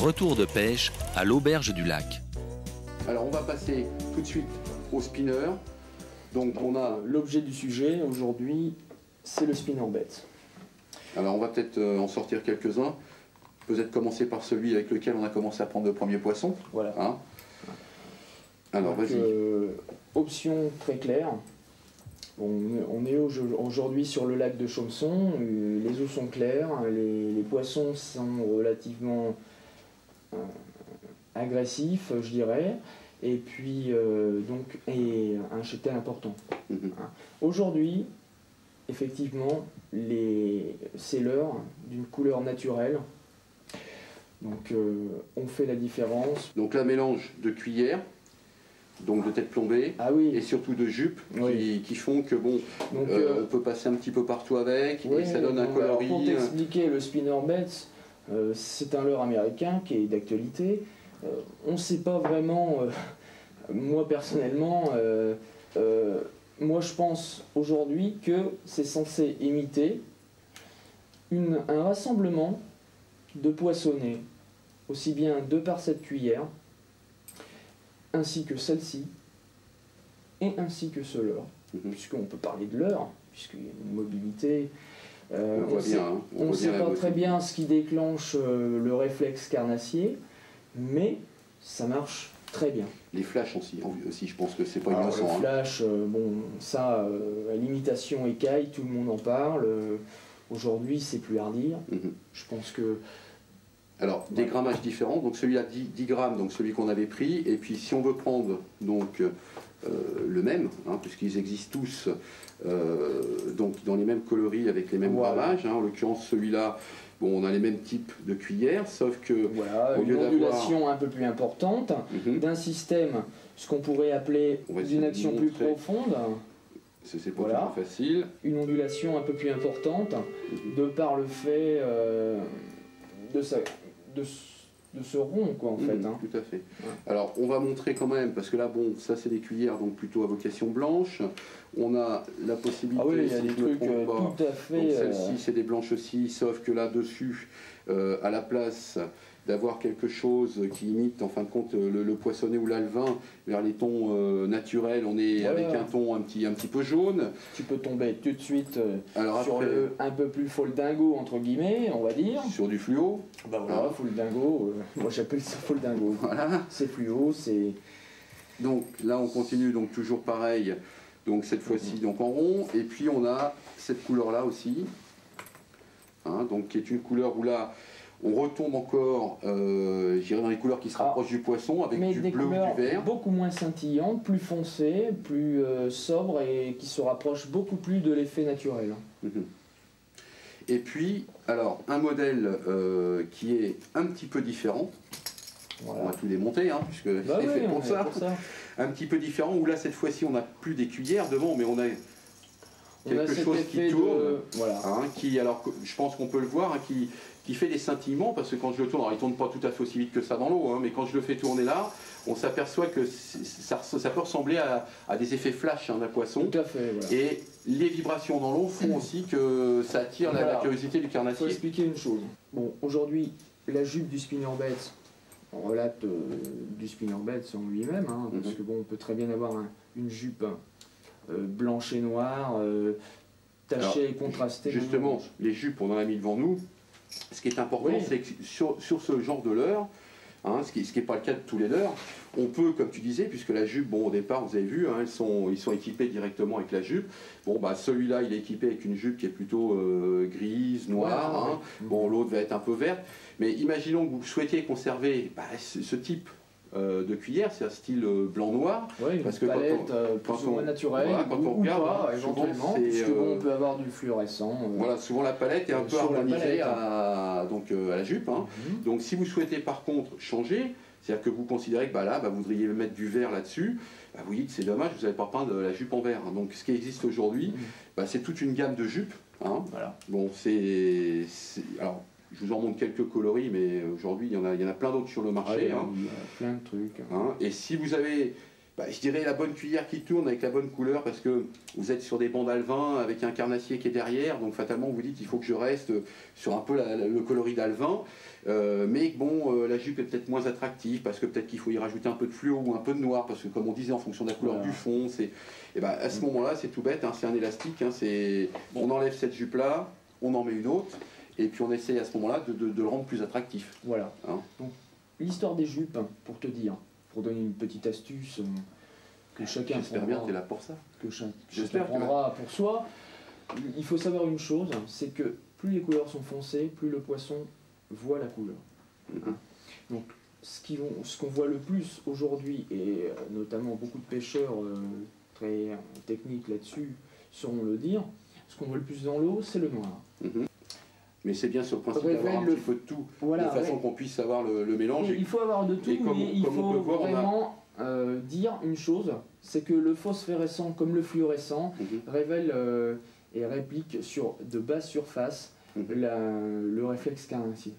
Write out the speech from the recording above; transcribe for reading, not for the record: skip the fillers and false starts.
Retour de pêche à l'auberge du lac. Alors on va passer tout de suite au spinner. Donc on a l'objet du sujet aujourd'hui, c'est le spinnerbait. Alors on va peut-être en sortir quelques-uns. Peut-être commencer par celui avec lequel on a commencé à prendre le premier poisson. Voilà. Hein, alors vas-y. Option très claire. On est aujourd'hui sur le lac de Chaumson. Les eaux sont claires, les poissons sont relativement agressifs, je dirais. Et puis et un cheptel important. Aujourd'hui, effectivement, c'est l'heure d'une couleur naturelle. Donc on fait la différence. Donc là, mélange de cuillères, donc de tête plombée, et surtout de jupes qui font que bon, donc, on peut passer un petit peu partout avec, et ça donne un coloris. Pour t'expliquer, le spinnerbait, c'est un leurre américain qui est d'actualité. On ne sait pas vraiment, moi personnellement, moi je pense aujourd'hui que c'est censé imiter un rassemblement de poissonnets, aussi bien 2 par 7 cuillères, ainsi que celle-ci, et ainsi que ce leurre, puisqu'on peut parler de leurre, puisqu'il y a une mobilité. On ne sait pas très bien ce qui déclenche le réflexe carnassier, mais ça marche très bien. Les flashs aussi je pense que c'est pas innocent. Le flash, l'imitation écaille, tout le monde en parle. Aujourd'hui, c'est plus hardi. Je pense que... Alors, des grammages différents. Donc celui-là, 10 grammes, donc celui qu'on avait pris. Et puis, si on veut prendre donc, le même, puisqu'ils existent tous donc, dans les mêmes coloris avec les mêmes grammages. En l'occurrence, celui-là, bon, on a les mêmes types de cuillères, sauf que... Voilà, une ondulation un peu plus importante, d'un système, ce qu'on pourrait appeler d'une action plus profonde. C'est pas toujours facile. Une ondulation un peu plus importante, de par le fait de ce rond, quoi, en fait. Tout à fait. Alors, on va montrer quand même, parce que là, bon, ça c'est des cuillères, donc plutôt à vocation blanche. On a la possibilité... il y a des trucs tout à fait... Donc celle-ci, c'est des blanches aussi, sauf que là-dessus, à la place d'avoir quelque chose qui imite, en fin de compte, le poissonnet ou l'alevin, vers les tons naturels, on est avec un ton un petit peu jaune. Tu peux tomber tout de suite sur le un peu plus foldingo, entre guillemets, on va dire. Sur du fluo. Foldingo, moi j'appelle ça foldingo. Voilà. C'est fluo, c'est... Donc là, on continue, donc toujours pareil, donc cette fois-ci donc en rond, et puis on a cette couleur-là aussi, donc qui est une couleur où là, on retombe encore, j'irais dans les couleurs qui se rapprochent du poisson, avec du bleu ou du vert. Beaucoup moins scintillantes, plus foncées, plus sobres et qui se rapprochent beaucoup plus de l'effet naturel. Et puis, alors, un modèle qui est un petit peu différent. On va tout démonter, puisque c'est fait pour ça. Un petit peu différent, où là, cette fois-ci, on n'a plus des cuillères devant, mais on a quelque chose qui tourne, alors je pense qu'on peut le voir, qui fait des scintillements, parce que quand je le tourne, alors il ne tourne pas tout à fait aussi vite que ça dans l'eau, mais quand je le fais tourner là, on s'aperçoit que ça peut ressembler à des effets flash d'un poisson. Tout à fait, voilà. Et les vibrations dans l'eau font aussi que ça attire la curiosité du carnassier. Il faut expliquer une chose. Bon, aujourd'hui, la jupe du spinnerbait, on relate du spinnerbait en lui-même, parce que bon, on peut très bien avoir une jupe blanche et noire, tachée et contrastée. Justement, les jupes, on en a mis devant nous. Ce qui est important, c'est que sur ce genre de leurre, ce qui n'est pas le cas de tous les leurres, on peut, comme tu disais, puisque la jupe, bon, au départ, vous avez vu, ils sont équipés directement avec la jupe. Bon, celui-là, il est équipé avec une jupe qui est plutôt grise, noire. Bon, l'autre va être un peu verte. Mais imaginons que vous souhaitiez conserver ce type de cuillère, c'est un style blanc-noir. Parce que quand on naturel, quand on regarde, éventuellement, puisque on peut avoir du fluorescent. Voilà, souvent la palette est un peu harmonisée à la jupe. Donc si vous souhaitez par contre changer, c'est-à-dire que vous considérez que vous voudriez mettre du vert là-dessus, vous dites c'est dommage, vous n'avez pas peint la jupe en vert. Donc ce qui existe aujourd'hui, c'est toute une gamme de jupes. Voilà. Bon, alors, je vous en montre quelques coloris, mais aujourd'hui, il y en a plein d'autres sur le marché. Il y a plein de trucs. Et si vous avez je dirais la bonne cuillère qui tourne avec la bonne couleur, parce que vous êtes sur des bandes alevin avec un carnassier qui est derrière, donc fatalement vous dites il faut que je reste sur un peu le coloris d'alevin, mais bon, la jupe est peut-être moins attractive, parce que peut-être qu'il faut y rajouter un peu de fluo ou un peu de noir, parce que comme on disait, en fonction de la couleur du fond, et à ce moment-là c'est tout bête, hein, c'est un élastique, hein, on enlève cette jupe là, on en met une autre, et puis on essaye à ce moment-là de le rendre plus attractif. Voilà. Hein. Donc l'histoire des jupes, pour te dire, pour donner une petite astuce que chacun J'espère bien que tu es là pour ça. Que chacun prendra pour soi. Il faut savoir une chose, c'est que plus les couleurs sont foncées, plus le poisson voit la couleur. Donc ce qu'on voit le plus aujourd'hui, et notamment beaucoup de pêcheurs très techniques là-dessus sauront le dire, ce qu'on voit le plus dans l'eau, c'est le noir. Mais c'est bien sur le principe d'avoir un petit peu de tout, de façon qu'on puisse avoir le mélange. Il faut avoir de tout, mais il faut vraiment dire une chose, c'est que le phosphorescent comme le fluorescent révèle et réplique sur de basse surface le réflexe carnassier.